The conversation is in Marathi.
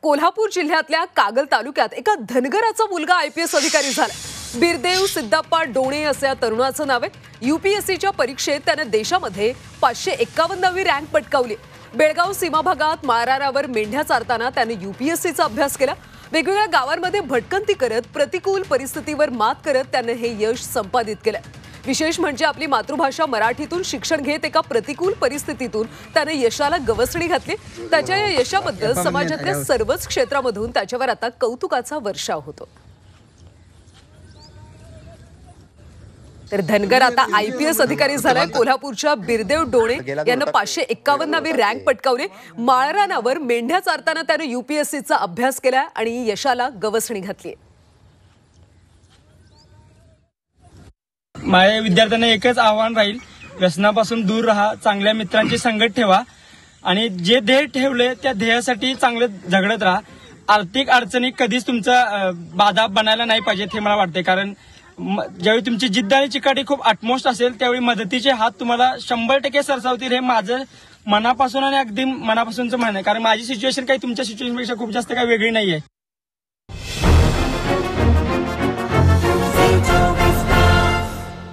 कोल्हापूर जिल्ह्यातल्या कागल तालुक्यात एका धनगराचा मुलगा आयपीएस अधिकारी झाला। बिरदेव सिद्धप्पा डोणे असे या तरुणाचं नाव आहे। यूपीएससीच्या परीक्षेत त्याने देशामध्ये 551वी रँक पटकावली। बेळगाव सीमा भागात माळरानावर मेंढ्या चारताना त्याने यूपीएससीचा अभ्यास केला। वेगवेगळ्या गावांमध्ये भटकंती करत प्रतिकूल परिस्थितीवर मात करत त्याने हे यश संपादित केलं। विशेष म्हणजे आपली मातृभाषा मराठीतून शिक्षण घेत एका प्रतिकूल परिस्थितीतून त्याने यशाला गवसणी घातली। त्याच्या या यशाबद्दल समाजातल्या सर्वच क्षेत्रामधून त्याच्यावर आता कौतुकाचा वर्षाव होतो। तर धनगर आता आयपीएस अधिकारी झालाय। कोल्हापूरच्या बिरदेव डोणे यांना 551वी रँक पटकावली। माळरानावर मेंढ्या चारताना त्याने यूपीएससीचा अभ्यास केला आणि यशाला गवसणी घातली। माझ्या विद्यार्थ्यांना एकच आव्हान राहील, व्यसनापासून दूर राहा, चांगल्या मित्रांची संगत ठेवा आणि जे ध्येय ठेवले त्या ध्येयासाठी चांगलं झगडत राहा। आर्थिक अडचणी कधीच तुमचा बाधा बनायला नाही पाहिजेत हे मला वाटते, कारण ज्यावेळी तुमची जिद्द आणि चिकाटी खूप अटमोस्ट असेल त्यावेळी मदतीचे हात तुम्हाला 100% सरसावतील हे माझं मनापासून आणि अगदी मनापासूनचं म्हणणं आहे। कारण माझी सिच्युएशन काही तुमच्या सिच्युएशनपेक्षा खूप जास्त काही वेगळी नाहीये।